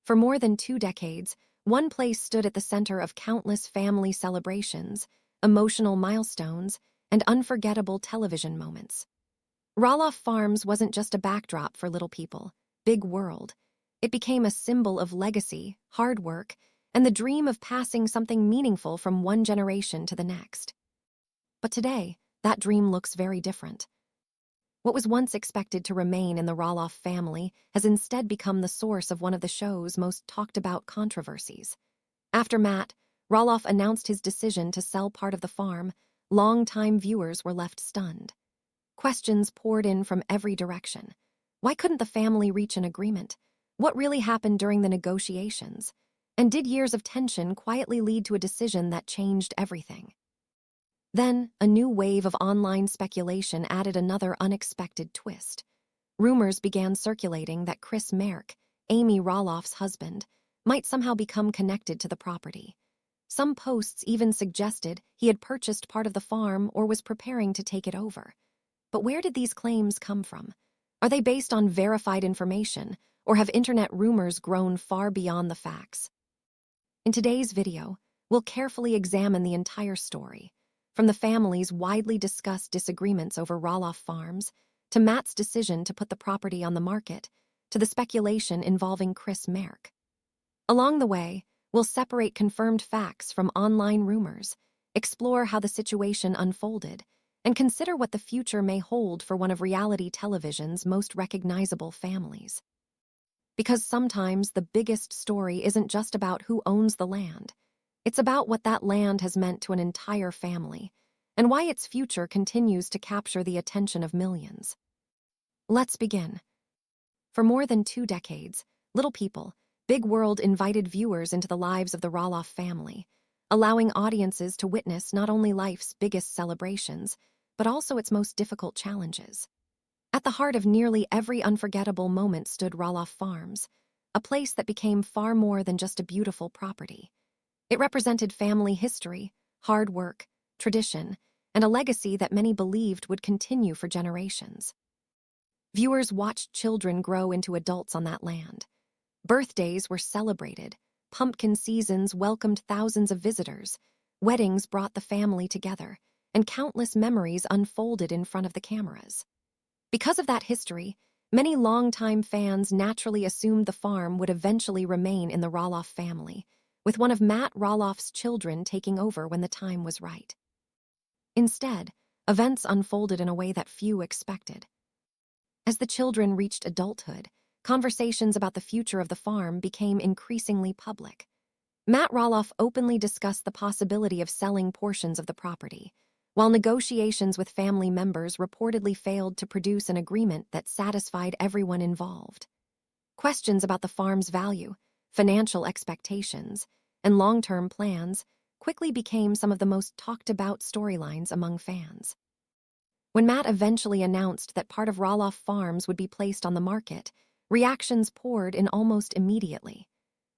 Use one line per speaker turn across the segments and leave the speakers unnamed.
For more than 2 decades, one place stood at the center of countless family celebrations, emotional milestones, and unforgettable television moments. Roloff Farms wasn't just a backdrop for little people, big world. It became a symbol of legacy, hard work, and the dream of passing something meaningful from one generation to the next. But today, that dream looks very different. What was once expected to remain in the Roloff family has instead become the source of one of the show's most talked-about controversies. After Matt Roloff announced his decision to sell part of the farm, longtime viewers were left stunned. Questions poured in from every direction. Why couldn't the family reach an agreement? What really happened during the negotiations? And did years of tension quietly lead to a decision that changed everything? Then, a new wave of online speculation added another unexpected twist. Rumors began circulating that Chris Marek, Amy Roloff's husband, might somehow become connected to the property. Some posts even suggested he had purchased part of the farm or was preparing to take it over. But where did these claims come from? Are they based on verified information, or have internet rumors grown far beyond the facts? In today's video, we'll carefully examine the entire story, from the family's widely discussed disagreements over Roloff Farms, to Matt's decision to put the property on the market, to the speculation involving Chris Marek. Along the way, we'll separate confirmed facts from online rumors, explore how the situation unfolded, and consider what the future may hold for one of reality television's most recognizable families. Because sometimes the biggest story isn't just about who owns the land. It's about what that land has meant to an entire family, and why its future continues to capture the attention of millions. Let's begin. For more than 2 decades, Little People, Big World invited viewers into the lives of the Roloff family, allowing audiences to witness not only life's biggest celebrations, but also its most difficult challenges. At the heart of nearly every unforgettable moment stood Roloff Farms, a place that became far more than just a beautiful property. It represented family history, hard work, tradition, and a legacy that many believed would continue for generations. Viewers watched children grow into adults on that land. Birthdays were celebrated, pumpkin seasons welcomed thousands of visitors, weddings brought the family together, and countless memories unfolded in front of the cameras. Because of that history, many longtime fans naturally assumed the farm would eventually remain in the Roloff family, with one of Matt Roloff's children taking over when the time was right. Instead, events unfolded in a way that few expected. As the children reached adulthood, conversations about the future of the farm became increasingly public. Matt Roloff openly discussed the possibility of selling portions of the property, while negotiations with family members reportedly failed to produce an agreement that satisfied everyone involved. Questions about the farm's value, financial expectations, and long-term plans quickly became some of the most talked-about storylines among fans. When Matt eventually announced that part of Roloff Farms would be placed on the market, reactions poured in almost immediately.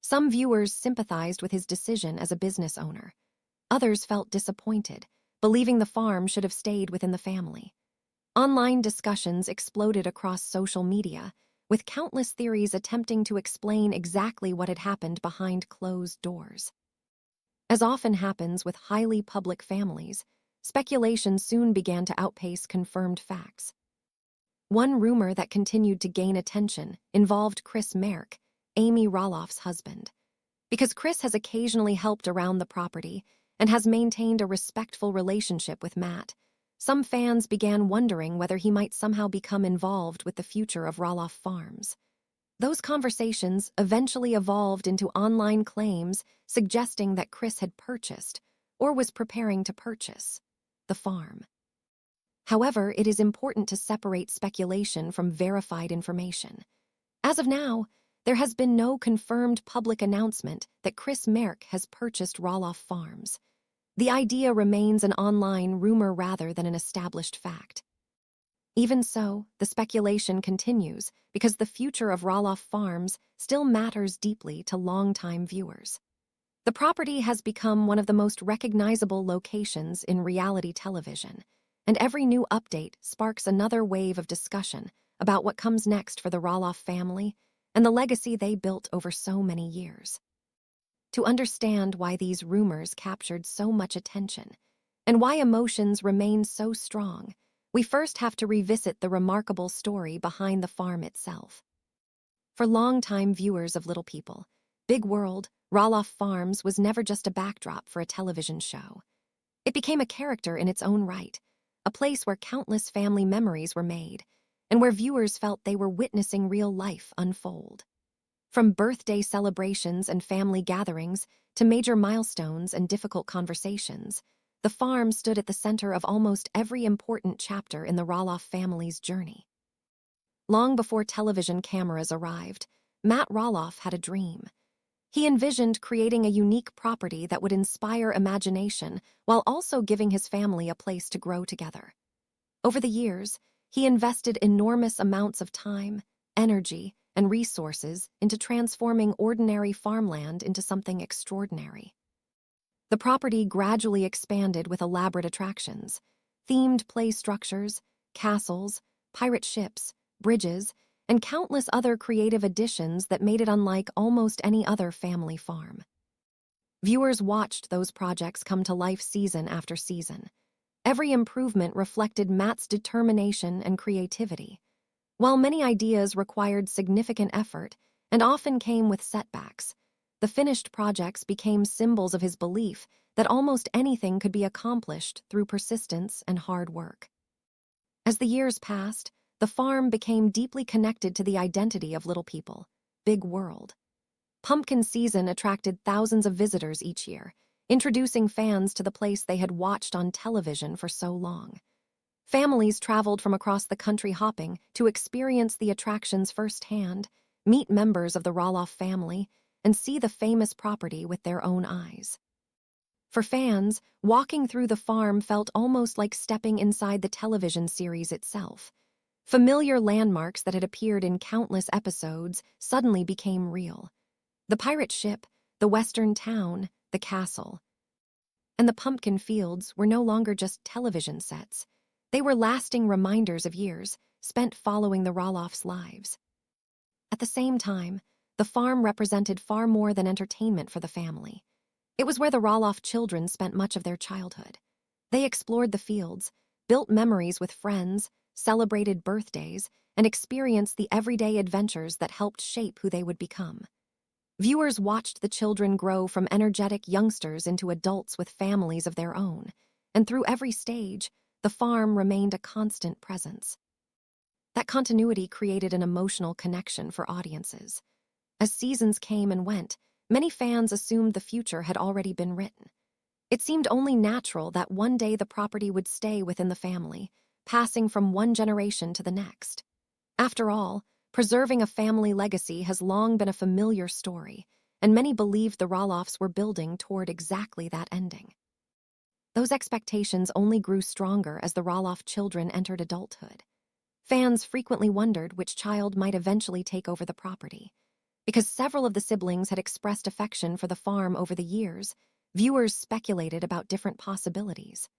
Some viewers sympathized with his decision as a business owner. Others felt disappointed, believing the farm should have stayed within the family. Online discussions exploded across social media, with countless theories attempting to explain exactly what had happened behind closed doors. As often happens with highly public families, speculation soon began to outpace confirmed facts. One rumor that continued to gain attention involved Chris Marek, Amy Roloff's husband. Because Chris has occasionally helped around the property and has maintained a respectful relationship with Matt, some fans began wondering whether he might somehow become involved with the future of Roloff Farms. Those conversations eventually evolved into online claims suggesting that Chris had purchased, or was preparing to purchase, the farm. However, it is important to separate speculation from verified information. As of now, there has been no confirmed public announcement that Chris Marek has purchased Roloff Farms. The idea remains an online rumor rather than an established fact. Even so, the speculation continues because the future of Roloff Farms still matters deeply to longtime viewers. The property has become one of the most recognizable locations in reality television, and every new update sparks another wave of discussion about what comes next for the Roloff family and the legacy they built over so many years. To understand why these rumors captured so much attention and why emotions remain so strong, we first have to revisit the remarkable story behind the farm itself. For longtime viewers of Little People, Big World, Roloff Farms was never just a backdrop for a television show. It became a character in its own right, a place where countless family memories were made, and where viewers felt they were witnessing real life unfold. From birthday celebrations and family gatherings to major milestones and difficult conversations, the farm stood at the center of almost every important chapter in the Roloff family's journey. Long before television cameras arrived, Matt Roloff had a dream. He envisioned creating a unique property that would inspire imagination while also giving his family a place to grow together. Over the years, he invested enormous amounts of time, energy, and resources into transforming ordinary farmland into something extraordinary. The property gradually expanded with elaborate attractions, themed play structures, castles, pirate ships, bridges, and countless other creative additions that made it unlike almost any other family farm. Viewers watched those projects come to life season after season. Every improvement reflected Matt's determination and creativity. While many ideas required significant effort and often came with setbacks, the finished projects became symbols of his belief that almost anything could be accomplished through persistence and hard work. As the years passed, the farm became deeply connected to the identity of Little People, Big World. Pumpkin season attracted thousands of visitors each year, introducing fans to the place they had watched on television for so long. Families traveled from across the country hopping to experience the attractions firsthand, meet members of the Roloff family, and see the famous property with their own eyes. For fans, walking through the farm felt almost like stepping inside the television series itself. Familiar landmarks that had appeared in countless episodes suddenly became real. The pirate ship, the western town, the castle, and the pumpkin fields were no longer just television sets. They were lasting reminders of years spent following the Roloffs' lives. At the same time, the farm represented far more than entertainment for the family. It was where the Roloff children spent much of their childhood. They explored the fields, built memories with friends, celebrated birthdays, and experienced the everyday adventures that helped shape who they would become. Viewers watched the children grow from energetic youngsters into adults with families of their own, and through every stage, the farm remained a constant presence. That continuity created an emotional connection for audiences. As seasons came and went, many fans assumed the future had already been written. It seemed only natural that one day the property would stay within the family, passing from one generation to the next. After all, preserving a family legacy has long been a familiar story, and many believed the Roloffs were building toward exactly that ending. Those expectations only grew stronger as the Roloff children entered adulthood. Fans frequently wondered which child might eventually take over the property. Because several of the siblings had expressed affection for the farm over the years, viewers speculated about different possibilities.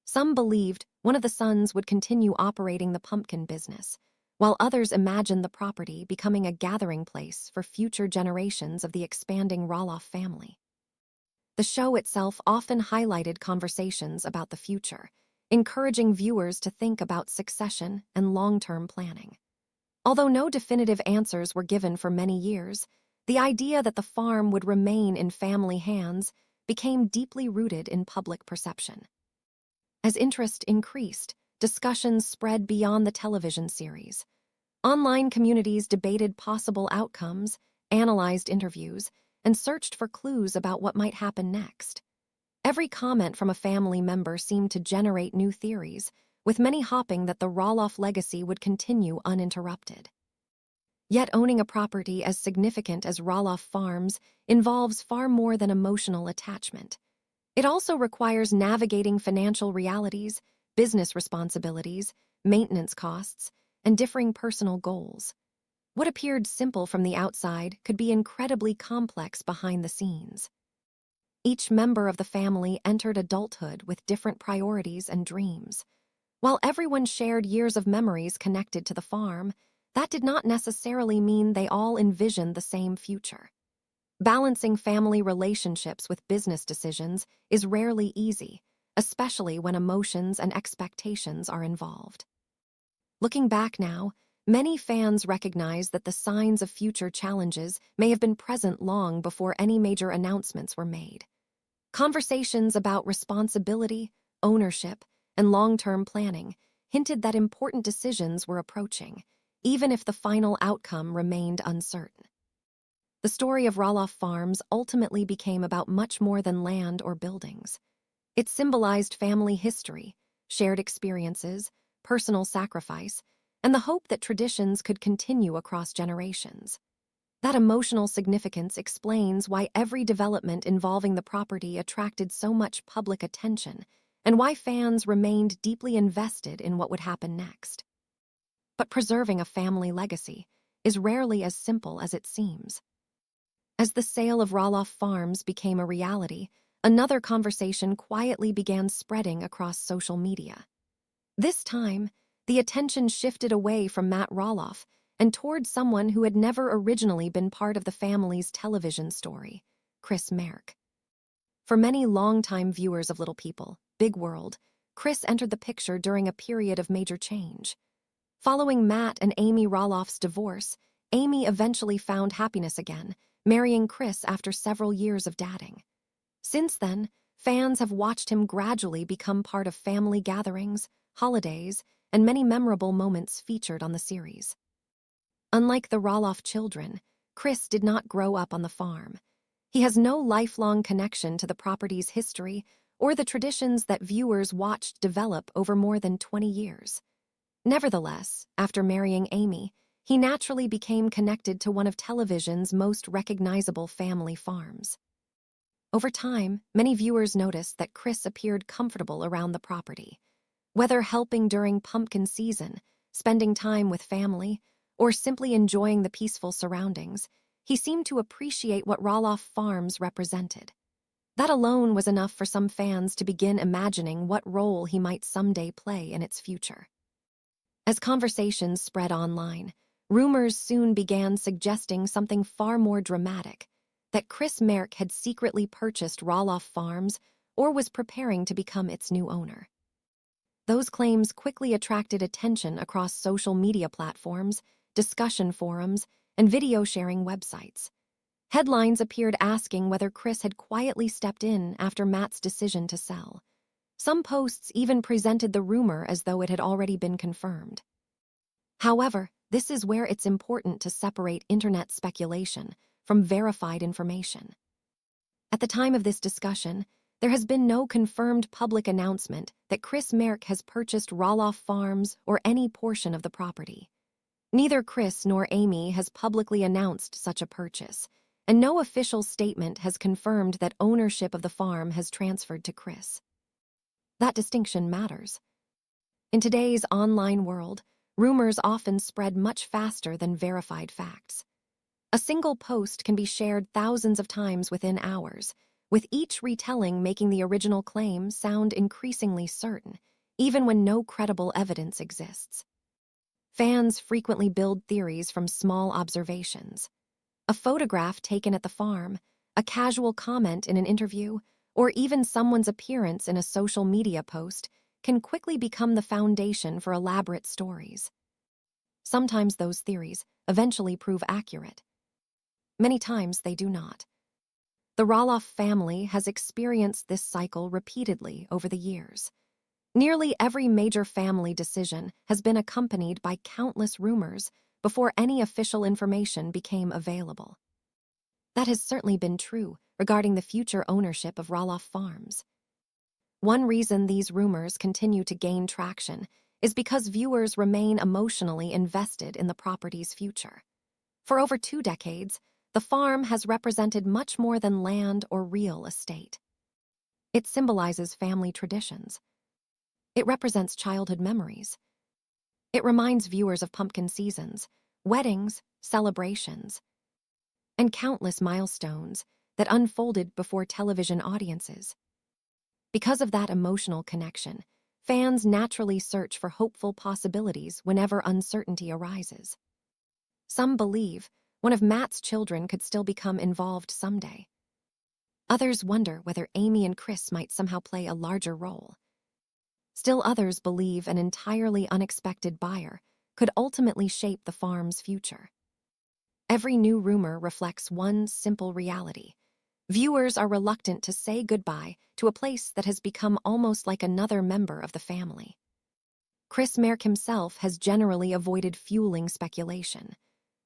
Some believed one of the sons would continue operating the pumpkin business, while others imagined the property becoming a gathering place for future generations of the expanding Roloff family. The show itself often highlighted conversations about the future, encouraging viewers to think about succession and long-term planning. Although no definitive answers were given for many years, the idea that the farm would remain in family hands became deeply rooted in public perception. As interest increased, discussions spread beyond the television series. Online communities debated possible outcomes, analyzed interviews, and searched for clues about what might happen next. Every comment from a family member seemed to generate new theories, with many hoping that the Roloff legacy would continue uninterrupted. Yet owning a property as significant as Roloff Farms involves far more than emotional attachment. It also requires navigating financial realities, business responsibilities, maintenance costs, and differing personal goals. What appeared simple from the outside could be incredibly complex behind the scenes. Each member of the family entered adulthood with different priorities and dreams. While everyone shared years of memories connected to the farm, that did not necessarily mean they all envisioned the same future. Balancing family relationships with business decisions is rarely easy, especially when emotions and expectations are involved. Looking back now, many fans recognize that the signs of future challenges may have been present long before any major announcements were made. Conversations about responsibility, ownership, and long-term planning hinted that important decisions were approaching, even if the final outcome remained uncertain. The story of Roloff Farms ultimately became about much more than land or buildings. It symbolized family history, shared experiences, personal sacrifice, and the hope that traditions could continue across generations. That emotional significance explains why every development involving the property attracted so much public attention and why fans remained deeply invested in what would happen next. But preserving a family legacy is rarely as simple as it seems. As the sale of Roloff Farms became a reality, another conversation quietly began spreading across social media. This time, the attention shifted away from Matt Roloff and toward someone who had never originally been part of the family's television story, Chris Marek. For many longtime viewers of Little People, Big World, Chris entered the picture during a period of major change. Following Matt and Amy Roloff's divorce, Amy eventually found happiness again, marrying Chris after several years of dating. Since then, fans have watched him gradually become part of family gatherings, holidays, and many memorable moments featured on the series. Unlike the Roloff children, Chris did not grow up on the farm. He has no lifelong connection to the property's history or the traditions that viewers watched develop over more than 20 years. Nevertheless, after marrying Amy, he naturally became connected to one of television's most recognizable family farms. Over time, many viewers noticed that Chris appeared comfortable around the property. Whether helping during pumpkin season, spending time with family, or simply enjoying the peaceful surroundings, he seemed to appreciate what Roloff Farms represented. That alone was enough for some fans to begin imagining what role he might someday play in its future. As conversations spread online, rumors soon began suggesting something far more dramatic, that Chris Marek had secretly purchased Roloff Farms or was preparing to become its new owner. Those claims quickly attracted attention across social media platforms, discussion forums, and video-sharing websites. Headlines appeared asking whether Chris had quietly stepped in after Matt's decision to sell. Some posts even presented the rumor as though it had already been confirmed. However, this is where it's important to separate internet speculation from verified information. At the time of this discussion, there has been no confirmed public announcement that Chris Marek has purchased Roloff Farms or any portion of the property. Neither Chris nor Amy has publicly announced such a purchase, and no official statement has confirmed that ownership of the farm has transferred to Chris. That distinction matters. In today's online world, rumors often spread much faster than verified facts. A single post can be shared thousands of times within hours, with each retelling making the original claim sound increasingly certain, even when no credible evidence exists. Fans frequently build theories from small observations. A photograph taken at the farm, a casual comment in an interview, or even someone's appearance in a social media post can quickly become the foundation for elaborate stories. Sometimes those theories eventually prove accurate. Many times they do not. The Roloff family has experienced this cycle repeatedly over the years. Nearly every major family decision has been accompanied by countless rumors before any official information became available. That has certainly been true regarding the future ownership of Roloff Farms. One reason these rumors continue to gain traction is because viewers remain emotionally invested in the property's future. For over 2 decades, the farm has represented much more than land or real estate. It symbolizes family traditions. It represents childhood memories. It reminds viewers of pumpkin seasons, weddings, celebrations, and countless milestones that unfolded before television audiences. Because of that emotional connection, fans naturally search for hopeful possibilities whenever uncertainty arises. Some believe one of Matt's children could still become involved someday. Others wonder whether Amy and Chris might somehow play a larger role. Still others believe an entirely unexpected buyer could ultimately shape the farm's future. Every new rumor reflects one simple reality. Viewers are reluctant to say goodbye to a place that has become almost like another member of the family. Chris Marek himself has generally avoided fueling speculation.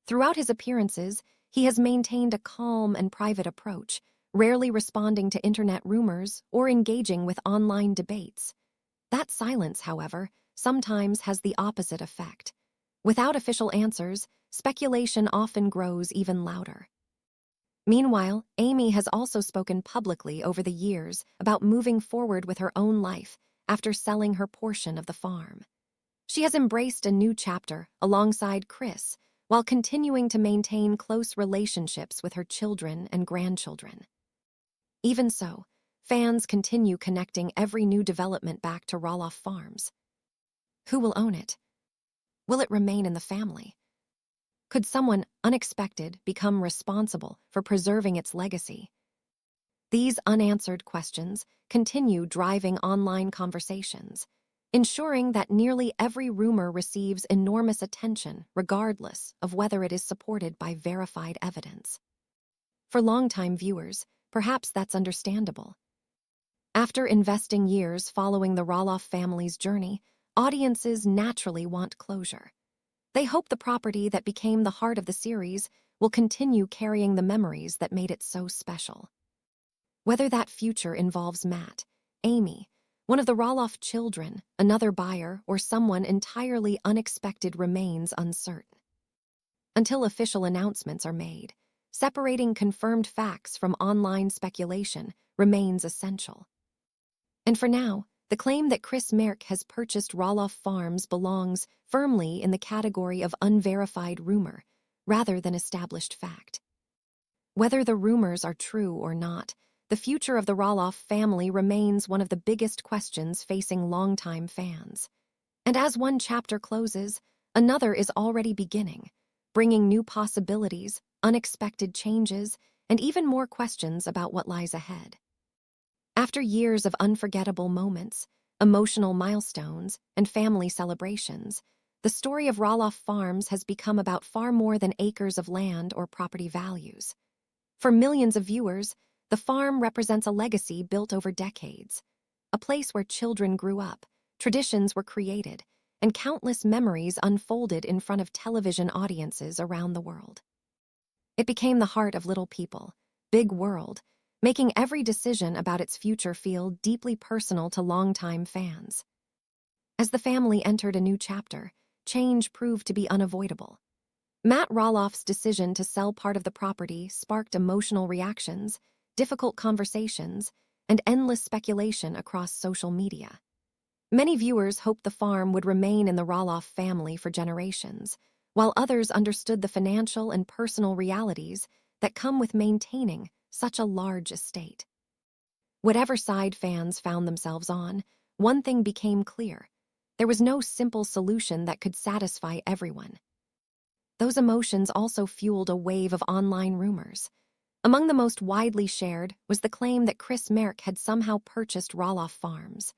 Throughout his appearances, he has maintained a calm and private approach, rarely responding to internet rumors or engaging with online debates. That silence, however, sometimes has the opposite effect. Without official answers, speculation often grows even louder. Meanwhile, Amy has also spoken publicly over the years about moving forward with her own life after selling her portion of the farm. She has embraced a new chapter alongside Chris, while continuing to maintain close relationships with her children and grandchildren. Even so, fans continue connecting every new development back to Roloff Farms. Who will own it? Will it remain in the family? Could someone unexpected become responsible for preserving its legacy? These unanswered questions continue driving online conversations, ensuring that nearly every rumor receives enormous attention regardless of whether it is supported by verified evidence. For longtime viewers, perhaps that's understandable. After investing years following the Roloff family's journey, audiences naturally want closure. They hope the property that became the heart of the series will continue carrying the memories that made it so special. Whether that future involves Matt, Amy, one of the Roloff children, another buyer, or someone entirely unexpected remains uncertain. Until official announcements are made, separating confirmed facts from online speculation remains essential. And for now, the claim that Chris Marek has purchased Roloff Farms belongs firmly in the category of unverified rumor, rather than established fact. Whether the rumors are true or not, the future of the Roloff family remains one of the biggest questions facing longtime fans. And as one chapter closes, another is already beginning, bringing new possibilities, unexpected changes, and even more questions about what lies ahead. After years of unforgettable moments, emotional milestones, and family celebrations, the story of Roloff Farms has become about far more than acres of land or property values. For millions of viewers, the farm represents a legacy built over decades, a place where children grew up, traditions were created, and countless memories unfolded in front of television audiences around the world. It became the heart of little people, big world, making every decision about its future feel deeply personal to longtime fans. As the family entered a new chapter, change proved to be unavoidable. Matt Roloff's decision to sell part of the property sparked emotional reactions, difficult conversations, and endless speculation across social media. Many viewers hoped the farm would remain in the Roloff family for generations, while others understood the financial and personal realities that come with maintaining such a large estate. Whatever side fans found themselves on, one thing became clear: there was no simple solution that could satisfy everyone. Those emotions also fueled a wave of online rumors. Among the most widely shared was the claim that Chris Marek had somehow purchased Roloff Farms.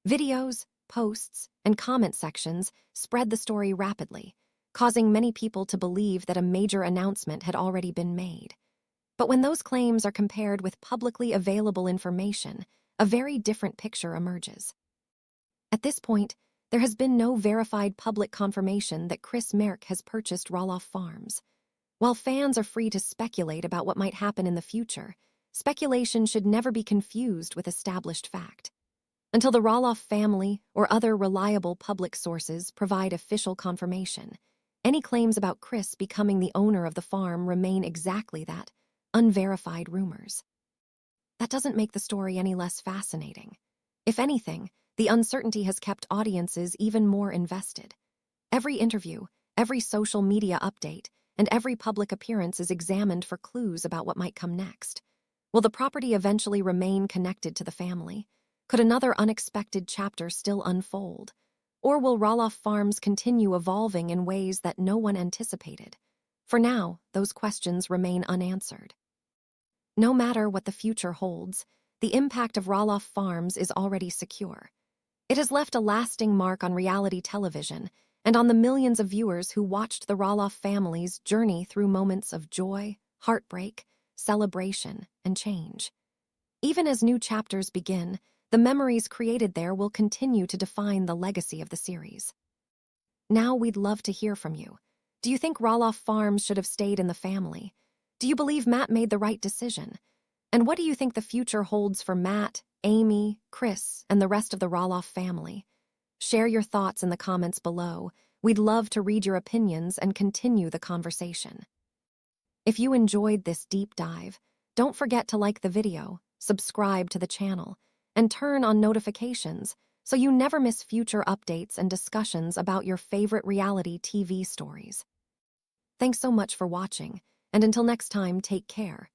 Videos, posts, and comment sections spread the story rapidly, causing many people to believe that a major announcement had already been made. But when those claims are compared with publicly available information, a very different picture emerges. At this point, there has been no verified public confirmation that Chris Marek has purchased Roloff Farms. While fans are free to speculate about what might happen in the future, speculation should never be confused with established fact. Until the Roloff family or other reliable public sources provide official confirmation, any claims about Chris becoming the owner of the farm remain exactly that: unverified rumors. That doesn't make the story any less fascinating. If anything, the uncertainty has kept audiences even more invested. Every interview, every social media update, and every public appearance is examined for clues about what might come next. Will the property eventually remain connected to the family? Could another unexpected chapter still unfold? Or will Roloff Farms continue evolving in ways that no one anticipated? For now, those questions remain unanswered. No matter what the future holds, the impact of Roloff Farms is already secure. It has left a lasting mark on reality television and on the millions of viewers who watched the Roloff family's journey through moments of joy, heartbreak, celebration, and change. Even as new chapters begin, the memories created there will continue to define the legacy of the series. Now we'd love to hear from you. Do you think Roloff Farms should have stayed in the family? Do you believe Matt made the right decision? And what do you think the future holds for Matt, Amy, Chris, and the rest of the Roloff family? Share your thoughts in the comments below. We'd love to read your opinions and continue the conversation. If you enjoyed this deep dive, don't forget to like the video, subscribe to the channel, and turn on notifications so you never miss future updates and discussions about your favorite reality TV stories. Thanks so much for watching, and until next time, take care.